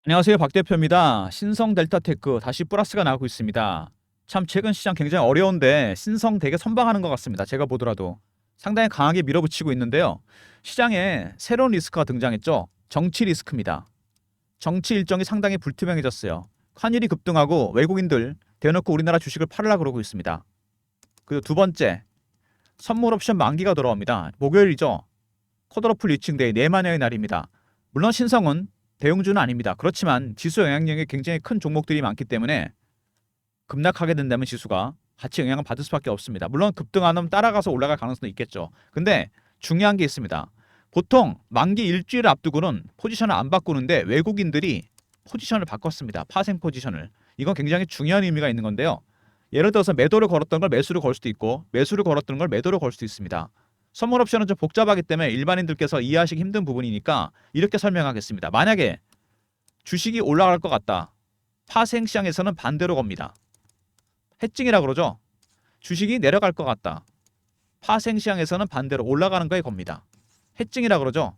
안녕하세요. 박 대표입니다. 신성 델타테크 다시 플러스가 나오고 있습니다. 참 최근 시장 굉장히 어려운데 신성 되게 선방하는 것 같습니다. 제가 보더라도 상당히 강하게 밀어붙이고 있는데요. 시장에 새로운 리스크가 등장했죠. 정치 리스크입니다. 정치 일정이 상당히 불투명해졌어요. 환율이 급등하고 외국인들 대놓고 우리나라 주식을 팔으려고 그러고 있습니다. 그리고 두 번째, 선물 옵션 만기가 돌아옵니다. 목요일이죠. 컷오프 리칭데이 4만여의 날입니다. 물론 신성은 대형주는 아닙니다. 그렇지만 지수 영향력이 굉장히 큰 종목들이 많기 때문에 급락하게 된다면 지수가 같이 영향을 받을 수밖에 없습니다. 물론 급등하면 따라가서 올라갈 가능성도 있겠죠. 근데 중요한 게 있습니다. 보통 만기 일주일 앞두고는 포지션을 안 바꾸는데 외국인들이 포지션을 바꿨습니다. 파생 포지션을. 이건 굉장히 중요한 의미가 있는 건데요. 예를 들어서 매도를 걸었던 걸 매수를 걸 수도 있고 매수를 걸었던 걸 매도를 걸 수도 있습니다. 선물 옵션은 좀 복잡하기 때문에 일반인들께서 이해하시기 힘든 부분이니까 이렇게 설명하겠습니다. 만약에 주식이 올라갈 것 같다. 파생 시장에서는 반대로 겁니다. 해칭이라 그러죠. 주식이 내려갈 것 같다. 파생 시장에서는 반대로 올라가는 거에 겁니다. 해칭이라 그러죠.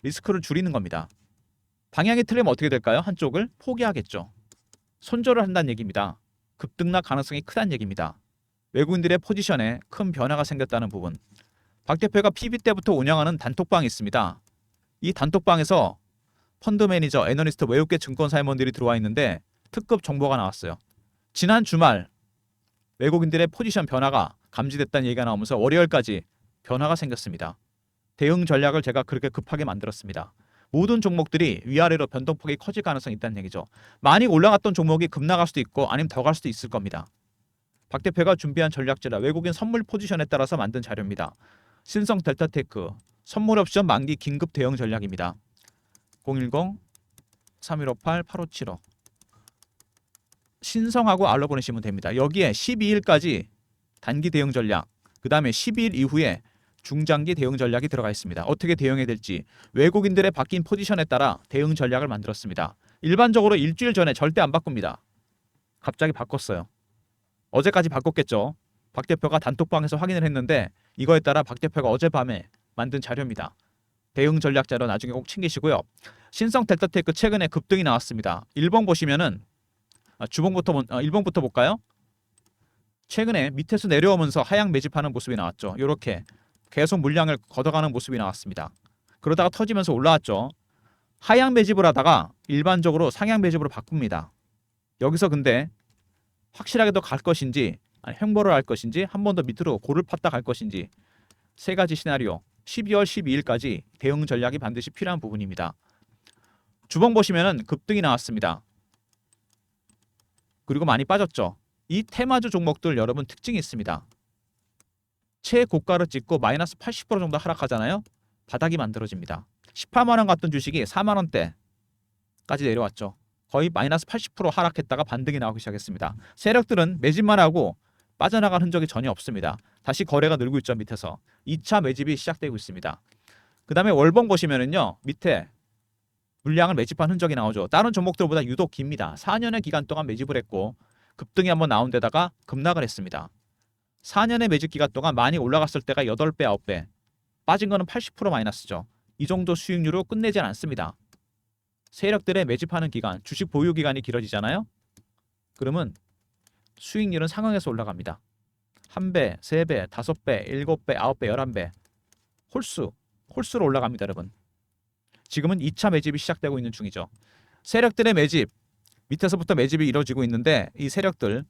리스크를 줄이는 겁니다. 방향이 틀리면 어떻게 될까요? 한쪽을 포기하겠죠. 손절을 한다는 얘기입니다. 급등락 가능성이 크다는 얘기입니다. 외국인들의 포지션에 큰 변화가 생겼다는 부분. 박 대표가 PB 때부터 운영하는 단톡방이 있습니다. 이 단톡방에서 펀드 매니저, 애널리스트, 외국계 증권사 임원들이 들어와 있는데 특급 정보가 나왔어요. 지난 주말 외국인들의 포지션 변화가 감지됐다는 얘기가 나오면서 월요일까지 변화가 생겼습니다. 대응 전략을 제가 그렇게 급하게 만들었습니다. 모든 종목들이 위아래로 변동폭이 커질 가능성이 있다는 얘기죠. 많이 올라갔던 종목이 급나갈 수도 있고 아니면 더 갈 수도 있을 겁니다. 박 대표가 준비한 전략제라 외국인 선물 포지션에 따라서 만든 자료입니다. 신성 델타테크 선물 옵션 만기 긴급 대응 전략입니다. 010-3158-8575 신성하고 알로 보내시면 됩니다. 여기에 12일까지 단기 대응 전략, 그 다음에 12일 이후에 중장기 대응 전략이 들어가 있습니다. 어떻게 대응해야 될지 외국인들의 바뀐 포지션에 따라 대응 전략을 만들었습니다. 일반적으로 일주일 전에 절대 안 바꿉니다. 갑자기 바꿨어요. 어제까지 바꿨겠죠. 박 대표가 단톡방에서 확인을 했는데 이거에 따라 박 대표가 어젯밤에 만든 자료입니다. 대응 전략 자료 나중에 꼭 챙기시고요. 신성 델타테크 최근에 급등이 나왔습니다. 일봉 보시면은 일봉부터 볼까요? 최근에 밑에서 내려오면서 하향 매집하는 모습이 나왔죠. 이렇게 계속 물량을 걷어가는 모습이 나왔습니다. 그러다가 터지면서 올라왔죠. 하향 매집을 하다가 일반적으로 상향 매집으로 바꿉니다. 여기서 근데 확실하게 더 갈 것인지 아니 횡보를 할 것인지 한 번 더 밑으로 고를 팠다 갈 것인지 세 가지 시나리오 12월 12일까지 대응 전략이 반드시 필요한 부분입니다. 주봉 보시면은 급등이 나왔습니다. 그리고 많이 빠졌죠. 이 테마주 종목들 여러분 특징이 있습니다. 최고가를 찍고 마이너스 80% 정도 하락하잖아요. 바닥이 만들어집니다. 18만 원 갔던 주식이 4만 원대까지 내려왔죠. 거의 마이너스 80% 하락했다가 반등이 나오기 시작했습니다. 세력들은 매집만 하고 빠져나갈 흔적이 전혀 없습니다. 다시 거래가 늘고 있죠. 밑에서 2차 매집이 시작되고 있습니다. 그 다음에 월봉 보시면은요. 밑에 물량을 매집한 흔적이 나오죠. 다른 종목들보다 유독 깁니다. 4년의 기간 동안 매집을 했고 급등이 한번 나온 데다가 급락을 했습니다. 4년의 매집 기간 동안 많이 올라갔을 때가 8배, 9배. 빠진 거는 80% 마이너스죠. 이 정도 수익률로 끝내진 않습니다. 세력들의 매집하는 기간, 주식 보유 기간이 길어지잖아요. 그러면 수익률은 상황에서 올라갑니다. 1배, 3배, 5배, 7배, 9배, 11배. 홀수로 올라갑니다, 여러분. 지금은 2차 매집이 시작되고 있는 중이죠. 세력들의 매집, 밑에서부터 매집이 이루어지고 있는데 이 세력들,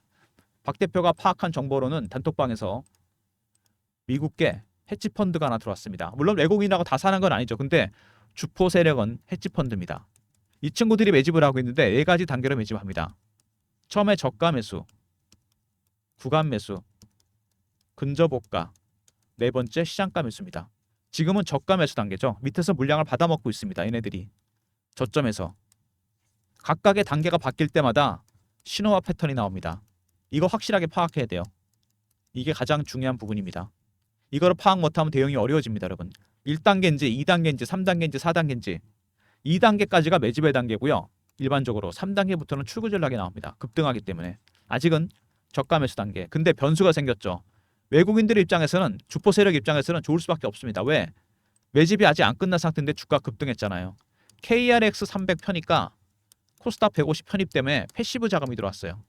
박 대표가 파악한 정보로는 단톡방에서 미국계 헤지펀드가 하나 들어왔습니다. 물론 외국인하고 다 사는 건 아니죠. 근데 주포 세력은 헤지펀드입니다. 이 친구들이 매집을 하고 있는데 4가지 단계로 매집합니다. 처음에 저가 매수, 구간 매수, 근접호가, 네 번째 시장가 매수입니다. 지금은 저가 매수 단계죠. 밑에서 물량을 받아먹고 있습니다. 얘네들이 저점에서 각각의 단계가 바뀔 때마다 신호와 패턴이 나옵니다. 이거 확실하게 파악해야 돼요. 이게 가장 중요한 부분입니다. 이거를 파악 못하면 대응이 어려워집니다, 여러분. 1단계인지 2단계인지 3단계인지 4단계인지 2단계까지가 매집의 단계고요. 일반적으로 3단계부터는 출구 전략이 나옵니다. 급등하기 때문에. 아직은 저가 매수 단계. 근데 변수가 생겼죠. 외국인들 입장에서는 주포 세력 입장에서는 좋을 수밖에 없습니다. 왜? 매집이 아직 안 끝난 상태인데 주가 급등했잖아요. KRX 300 펴니까 코스닥 150 편입 때문에 패시브 자금이 들어왔어요.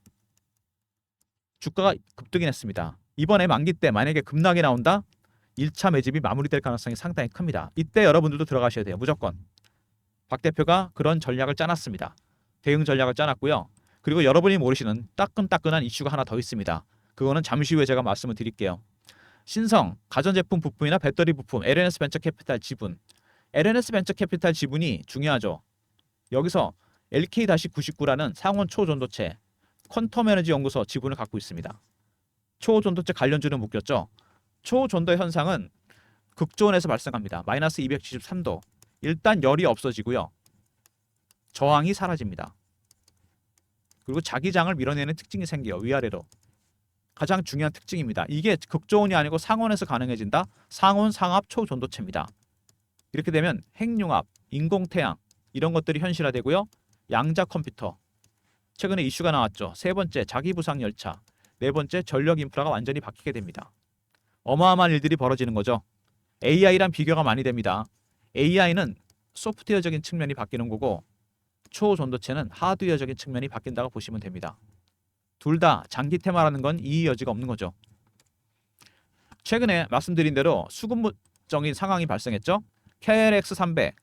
주가가 급등이 했습니다. 이번에 만기 때 만약에 급락이 나온다? 1차 매집이 마무리될 가능성이 상당히 큽니다. 이때 여러분들도 들어가셔야 돼요. 무조건. 박 대표가 그런 전략을 짜놨습니다. 대응 전략을 짜놨고요. 그리고 여러분이 모르시는 따끈따끈한 이슈가 하나 더 있습니다. 그거는 잠시 후에 제가 말씀을 드릴게요. 신성, 가전제품 부품이나 배터리 부품, LNS 벤처캐피탈 지분. LNS 벤처캐피탈 지분이 중요하죠. 여기서 LK-99라는 상원 초전도체 퀀텀에너지 연구소 지분을 갖고 있습니다. 초전도체 관련주는 묶였죠. 초전도 현상은 극조온에서 발생합니다. 마이너스 273도. 일단 열이 없어지고요. 저항이 사라집니다. 그리고 자기장을 밀어내는 특징이 생겨요. 위아래로. 가장 중요한 특징입니다. 이게 극조온이 아니고 상온에서 가능해진다. 상온, 상압, 초전도체입니다. 이렇게 되면 핵융합, 인공태양 이런 것들이 현실화되고요. 양자 컴퓨터. 최근에 이슈가 나왔죠. 세 번째, 자기부상 열차. 네 번째, 전력 인프라가 완전히 바뀌게 됩니다. 어마어마한 일들이 벌어지는 거죠. AI랑 비교가 많이 됩니다. AI는 소프트웨어적인 측면이 바뀌는 거고 초전도체는 하드웨어적인 측면이 바뀐다고 보시면 됩니다. 둘 다 장기 테마라는 건 이의 여지가 없는 거죠. 최근에 말씀드린 대로 수급적인 상황이 발생했죠. KLX 300,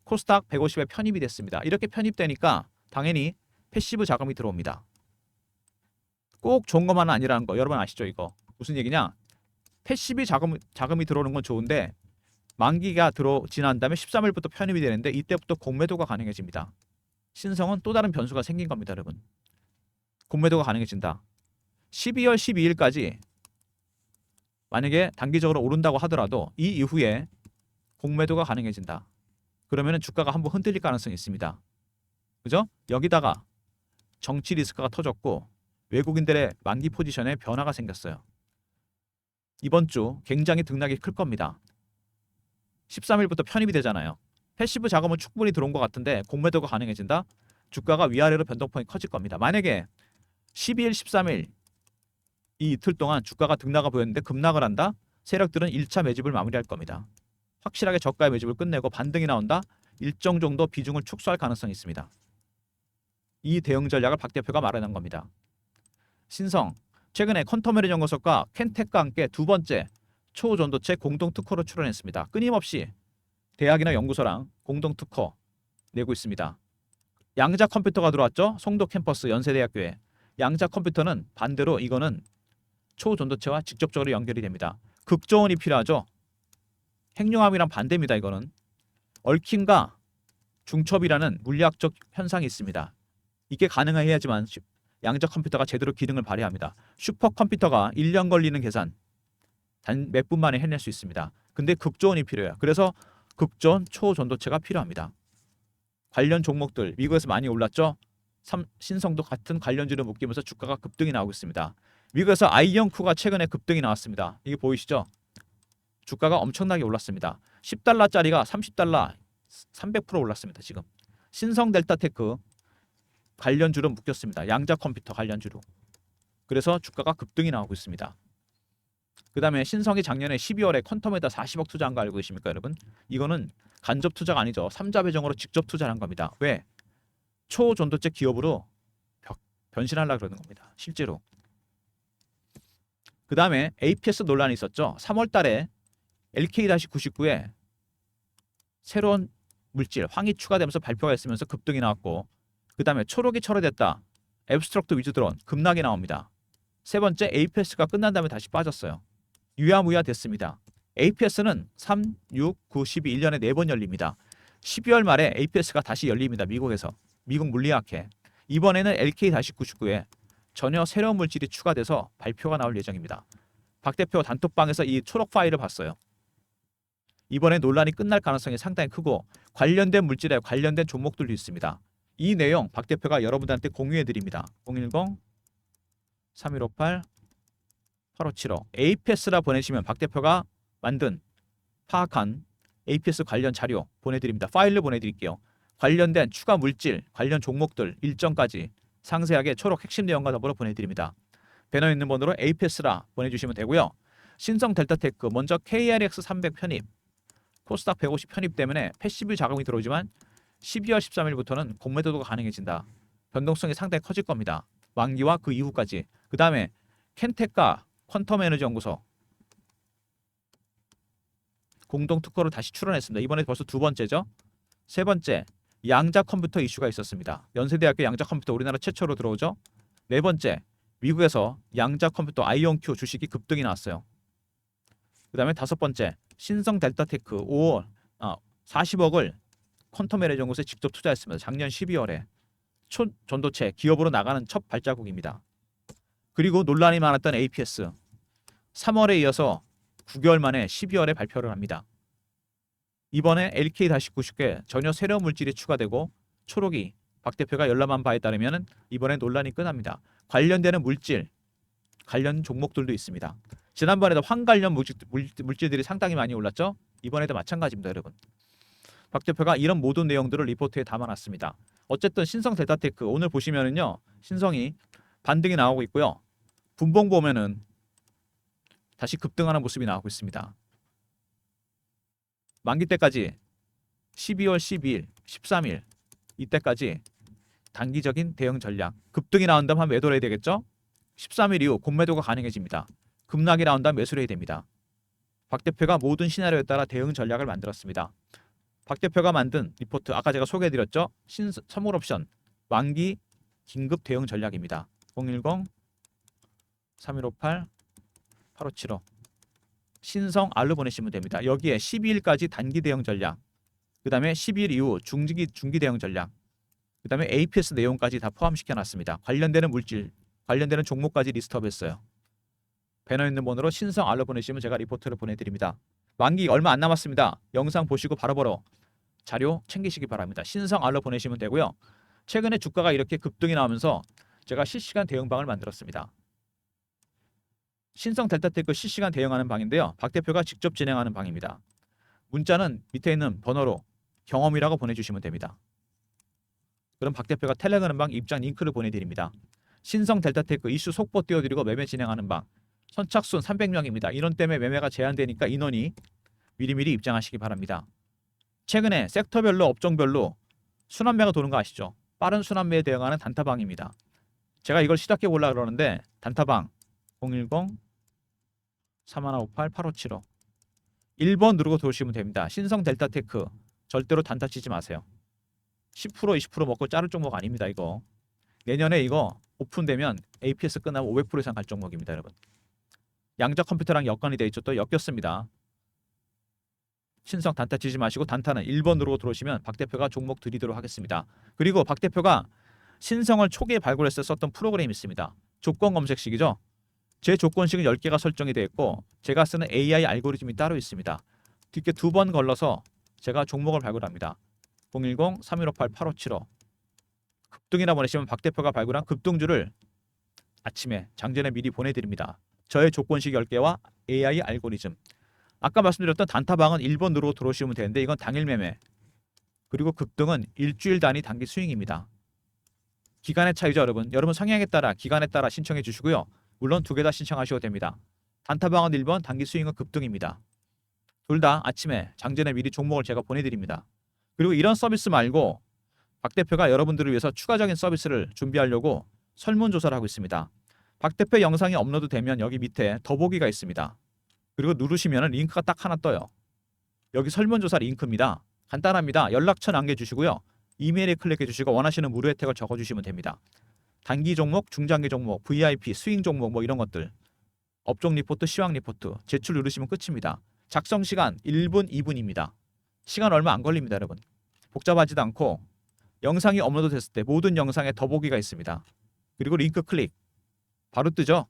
코스닥 150에 편입이 됐습니다. 이렇게 편입되니까 당연히 패시브 자금이 들어옵니다. 꼭 좋은 것만은 아니라는 거 여러분 아시죠? 이거 무슨 얘기냐? 패시브 자금이 들어오는 건 좋은데 만기가 지난 다음에 13일부터 편입이 되는데 이때부터 공매도가 가능해집니다. 신성은 또 다른 변수가 생긴 겁니다, 여러분. 공매도가 가능해진다. 12월 12일까지 만약에 단기적으로 오른다고 하더라도 이 이후에 공매도가 가능해진다. 그러면 주가가 한번 흔들릴 가능성이 있습니다. 그죠? 여기다가 정치 리스크가 터졌고 외국인들의 만기 포지션에 변화가 생겼어요. 이번 주 굉장히 등락이 클 겁니다. 13일부터 편입이 되잖아요. 패시브 자금은 충분히 들어온 것 같은데 공매도가 가능해진다. 주가가 위아래로 변동폭이 커질 겁니다. 만약에 12일, 13일 이 이틀 동안 주가가 등락을 보였는데 급락을 한다. 세력들은 1차 매집을 마무리할 겁니다. 확실하게 저가의 매집을 끝내고 반등이 나온다. 일정 정도 비중을 축소할 가능성이 있습니다. 이 대응 전략을 박 대표가 마련한 겁니다. 신성, 최근에 퀀텀에너지 연구소과 켄텍과 함께 두 번째 초전도체 공동 특허로 출원했습니다. 끊임없이 대학이나 연구소랑 공동 특허 내고 있습니다. 양자 컴퓨터가 들어왔죠. 송도 캠퍼스 연세대학교에. 양자 컴퓨터는 반대로 이거는 초전도체와 직접적으로 연결이 됩니다. 극저온이 필요하죠. 핵융합이랑 반대입니다. 이거는 얽힘과 중첩이라는 물리학적 현상이 있습니다. 이게 가능해야지만 양자 컴퓨터가 제대로 기능을 발휘합니다. 슈퍼컴퓨터가 1년 걸리는 계산 단 몇 분 만에 해낼 수 있습니다. 근데 극저온이 필요해요. 그래서 극저온 초전도체가 필요합니다. 관련 종목들 미국에서 많이 올랐죠. 신성도 같은 관련주를 묶이면서 주가가 급등이 나오고 있습니다. 미국에서 아이언쿠가 최근에 급등이 나왔습니다. 이게 보이시죠? 주가가 엄청나게 올랐습니다. 10달러짜리가 30달러 300% 올랐습니다. 지금 신성 델타테크 관련주로 묶였습니다. 양자 컴퓨터 관련주로. 그래서 주가가 급등이 나오고 있습니다. 그 다음에 신성이 작년에 12월에 퀀텀에다 40억 투자한 거 알고 계십니까 여러분? 이거는 간접 투자가 아니죠. 3자 배정으로 직접 투자를 한 겁니다. 왜? 초전도체 기업으로 변신하려고 그러는 겁니다. 실제로. 그 다음에 APS 논란이 있었죠. 3월 달에 LK-99에 새로운 물질, 황이 추가되면서 발표가 있으면서 급등이 나왔고 그 다음에 초록이 철회됐다. 앱스트럭트 위주드론 급락이 나옵니다. 세 번째 APS가 끝난 다음에 다시 빠졌어요. 유야무야 됐습니다. APS는 3, 6, 9, 12, 1년에 4번 열립니다. 12월 말에 APS가 다시 열립니다. 미국에서. 미국 물리학회. 이번에는 LK-99에 전혀 새로운 물질이 추가돼서 발표가 나올 예정입니다. 박 대표 단톡방에서 이 초록 파일을 봤어요. 이번에 논란이 끝날 가능성이 상당히 크고 관련된 물질에 관련된 종목들도 있습니다. 이 내용 박 대표가 여러분들한테 공유해 드립니다. 010-3158-8575 APS라 보내시면 박 대표가 만든 파악한 APS 관련 자료 보내드립니다. 파일을 보내드릴게요. 관련된 추가 물질, 관련 종목들 일정까지 상세하게 초록 핵심 내용과 더불어 보내드립니다. 배너에 있는 번호로 APS라 보내주시면 되고요. 신성 델타테크 먼저 KRX 300 편입, 코스닥 150 편입 때문에 패시브 자금이 들어오지만 12월 13일부터는 공매도가 가능해진다. 변동성이 상당히 커질 겁니다. 만기와 그 이후까지. 그 다음에 켄텍과 퀀텀에너지연구소 공동 특허를 다시 출원했습니다. 이번에 벌써 두 번째죠. 세 번째, 양자 컴퓨터 이슈가 있었습니다. 연세대학교 양자 컴퓨터 우리나라 최초로 들어오죠. 네 번째, 미국에서 양자 컴퓨터 아이온큐 주식이 급등이 나왔어요. 그 다음에 다섯 번째, 신성 델타테크 40억을 퀀텀에너지연구소에 직접 투자했습니다. 작년 12월에 초전도체 기업으로 나가는 첫 발자국입니다. 그리고 논란이 많았던 APS 3월에 이어서 9개월 만에 12월에 발표를 합니다. 이번에 LK-90개 전혀 새로운 물질이 추가되고 초록이 박 대표가 열람한 바에 따르면 이번에 논란이 끝납니다. 관련되는 물질, 관련 종목들도 있습니다. 지난번에도 황 관련 물질들이 상당히 많이 올랐죠. 이번에도 마찬가지입니다, 여러분. 박 대표가 이런 모든 내용들을 리포트에 담아놨습니다. 어쨌든 신성 델타테크 오늘 보시면은요, 신성이 반등이 나오고 있고요. 분봉 보면은 다시 급등하는 모습이 나오고 있습니다. 만기 때까지 12월 12일, 13일 이때까지 단기적인 대응 전략. 급등이 나온다면 한 매도를 해야 되겠죠? 13일 이후 공매도가 가능해집니다. 급락이 나온다면 매수를 해야 됩니다. 박 대표가 모든 시나리오에 따라 대응 전략을 만들었습니다. 박 대표가 만든 리포트 아까 제가 소개해드렸죠? 선물옵션 만기 긴급 대응 전략입니다. 010-3158-8575 신성 R로 보내시면 됩니다. 여기에 12일까지 단기 대응 전략, 그 다음에 12일 이후 중기 대응 전략, 그 다음에 APS 내용까지 다 포함시켜놨습니다. 관련되는 물질, 관련되는 종목까지 리스트업했어요. 배너 있는 번호로 신성 R로 보내시면 제가 리포트를 보내드립니다. 만기 얼마 안 남았습니다. 영상 보시고 바로바로 자료 챙기시기 바랍니다. 신성 R로 보내시면 되고요. 최근에 주가가 이렇게 급등이 나오면서 제가 실시간 대응방을 만들었습니다. 신성 델타테크 실시간 대응하는 방인데요. 박 대표가 직접 진행하는 방입니다. 문자는 밑에 있는 번호로 경험이라고 보내주시면 됩니다. 그럼 박 대표가 텔레그램 방 입장 링크를 보내드립니다. 신성 델타테크 이슈 속보 띄워드리고 매매 진행하는 방. 선착순 300명입니다. 인원 때문에 매매가 제한되니까 인원이 미리미리 입장하시기 바랍니다. 최근에 섹터별로 업종별로 순환매가 도는 거 아시죠? 빠른 순환매에 대응하는 단타방입니다. 제가 이걸 시작해 보려고 그러는데 단타방 010-3158-8575 1번 누르고 들어오시면 됩니다. 신성 델타테크 절대로 단타 치지 마세요. 10% 20% 먹고 자를 종목 아닙니다. 이거 내년에 이거 오픈되면 APS 끝나면 500% 이상 갈 종목입니다. 여러분. 양자 컴퓨터랑 여건이 돼 있죠. 또 엮였습니다. 신성 단타 치지 마시고 단타는 1번 누르고 들어오시면 박 대표가 종목 드리도록 하겠습니다. 그리고 박 대표가 신성을 초기에 발굴해서 썼던 프로그램이 있습니다. 조건 검색식이죠. 제 조건식은 10개가 설정이 되어 있고 제가 쓰는 AI 알고리즘이 따로 있습니다. 뒤에 두 번 걸러서 제가 종목을 발굴합니다. 010-3158-8575 급등이라 보내시면 박 대표가 발굴한 급등주를 아침에 장전에 미리 보내드립니다. 저의 조건식 10개와 AI 알고리즘. 아까 말씀드렸던 단타방은 1번 누르고 들어오시면 되는데 이건 당일 매매. 그리고 급등은 일주일 단위 단기 스윙입니다. 기간의 차이죠, 여러분. 여러분 성향에 따라 기간에 따라 신청해 주시고요. 물론 두 개 다 신청하셔도 됩니다. 단타방은 1번, 단기 스윙은 급등입니다. 둘 다 아침에 장전에 미리 종목을 제가 보내드립니다. 그리고 이런 서비스 말고 박 대표가 여러분들을 위해서 추가적인 서비스를 준비하려고 설문조사를 하고 있습니다. 박 대표 영상이 업로드 되면 여기 밑에 더보기가 있습니다. 그리고 누르시면 링크가 딱 하나 떠요. 여기 설문조사 링크입니다. 간단합니다. 연락처 남겨주시고요. 이메일에 클릭해 주시고 원하시는 무료 혜택을 적어주시면 됩니다. 단기 종목, 중장기 종목, VIP, 스윙 종목 뭐 이런 것들. 업종 리포트, 시황 리포트 제출 누르시면 끝입니다. 작성 시간 1분, 2분입니다. 시간 얼마 안 걸립니다, 여러분. 복잡하지도 않고 영상이 업로드 됐을 때 모든 영상에 더보기가 있습니다. 그리고 링크 클릭 바로 뜨죠.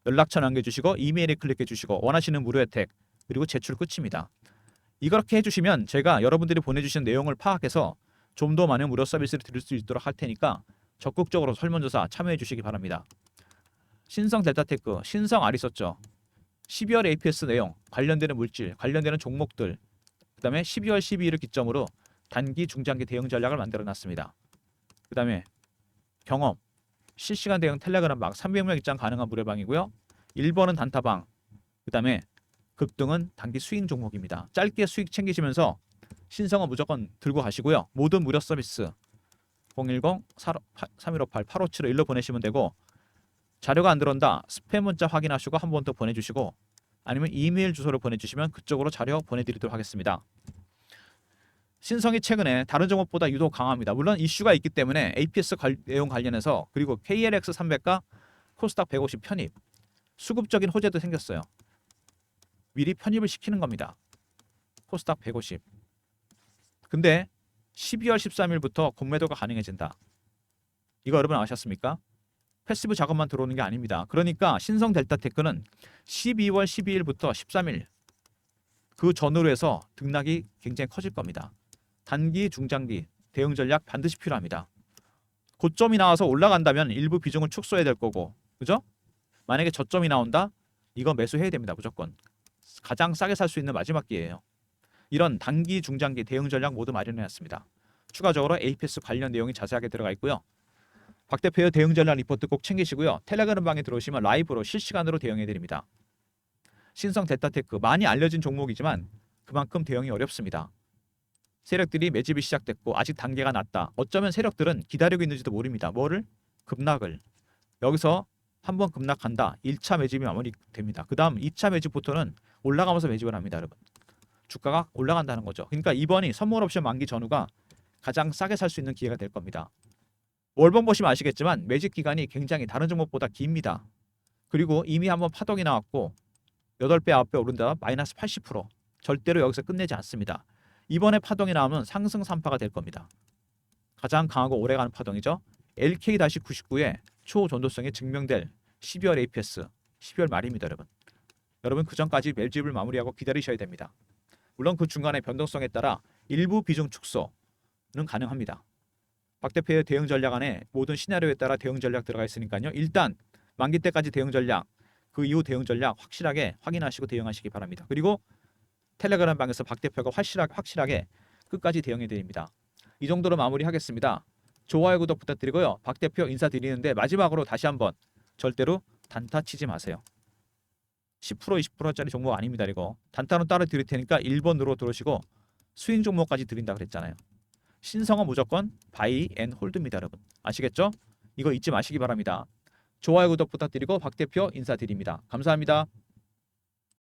연락처 남겨주시고 이메일에 클릭해 주시고 원하시는 무료 혜택 그리고 제출 끝입니다. 이렇게 해주시면 제가 여러분들이 보내주신 내용을 파악해서 좀 더 많은 무료 서비스를 드릴 수 있도록 할 테니까 적극적으로 설문조사 참여해 주시기 바랍니다. 신성 델타테크, 신성 R 있었죠. 12월 APS 내용, 관련되는 물질, 관련되는 종목들 그 다음에 12월 12일을 기점으로 단기, 중장기 대응 전략을 만들어놨습니다. 그 다음에 경험, 실시간 대응 텔레그램 방 300명 입장 가능한 무료방이고요. 1번은 단타방, 그 다음에 급등은 단기 스윙 종목입니다. 짧게 수익 챙기시면서 신성은 무조건 들고 가시고요. 모든 무료 서비스 010-3158-8571로 보내시면 되고, 자료가 안 들어온다 스팸 문자 확인하시고 한 번 더 보내주시고, 아니면 이메일 주소를 보내주시면 그쪽으로 자료 보내드리도록 하겠습니다. 신성이 최근에 다른 종목보다 유독 강합니다. 물론 이슈가 있기 때문에 APS 내용 관련해서, 그리고 KLX 300과 코스닥 150 편입, 수급적인 호재도 생겼어요. 미리 편입을 시키는 겁니다. 코스닥 150. 근데 12월 13일부터 공매도가 가능해진다. 이거 여러분 아셨습니까? 패시브 자금만 들어오는 게 아닙니다. 그러니까 신성 델타테크는 12월 12일부터 13일 그 전후로 해서 등락이 굉장히 커질 겁니다. 단기, 중장기 대응 전략 반드시 필요합니다. 고점이 나와서 올라간다면 일부 비중을 축소해야 될 거고, 그죠? 만약에 저점이 나온다? 이거 매수해야 됩니다. 무조건. 가장 싸게 살 수 있는 마지막 기회예요. 이런 단기, 중장기 대응 전략 모두 마련해놨습니다. 추가적으로 APS 관련 내용이 자세하게 들어가 있고요. 박 대표의 대응 전략 리포트 꼭 챙기시고요. 텔레그램 방에 들어오시면 라이브로 실시간으로 대응해드립니다. 신성 델타테크 많이 알려진 종목이지만 그만큼 대응이 어렵습니다. 세력들이 매집이 시작됐고 아직 단계가 낮다. 어쩌면 세력들은 기다리고 있는지도 모릅니다. 뭐를? 급락을. 여기서 한번 급락한다. 1차 매집이 마무리됩니다. 그 다음 2차 매집부터는 올라가면서 매집을 합니다. 여러분. 주가가 올라간다는 거죠. 그러니까 이번이 선물 옵션 만기 전후가 가장 싸게 살 수 있는 기회가 될 겁니다. 월봉 보시면 아시겠지만 매집 기간이 굉장히 다른 종목보다 깁니다. 그리고 이미 한번 파동이 나왔고 8배, 9배 오른다. 마이너스 80%. 절대로 여기서 끝내지 않습니다. 이번에 파동이 나오면 상승 3파가 될 겁니다. 가장 강하고 오래가는 파동이죠. LK-99의 초전도성이 증명될 12월 APS 12월 말입니다. 여러분 그 전까지 매집을 마무리하고 기다리셔야 됩니다. 물론 그 중간에 변동성에 따라 일부 비중 축소는 가능합니다. 박 대표의 대응 전략 안에 모든 시나리오에 따라 대응 전략 들어가 있으니까요. 일단 만기 때까지 대응 전략, 그 이후 대응 전략 확실하게 확인하시고 대응하시기 바랍니다. 그리고 텔레그램 방에서 박 대표가 확실하게 끝까지 대응해 드립니다. 이 정도로 마무리하겠습니다. 좋아요, 구독 부탁드리고요. 박 대표 인사드리는데 마지막으로 다시 한번 절대로 단타 치지 마세요. 10% 20%짜리 종목 아닙니다. 이거 단타로 따로 드릴 테니까 1번으로 들어오시고 스윙 종목까지 드린다 그랬잖아요. 신성은 무조건 바이 앤 홀드입니다. 여러분 아시겠죠? 이거 잊지 마시기 바랍니다. 좋아요, 구독 부탁드리고 박 대표 인사드립니다. 감사합니다.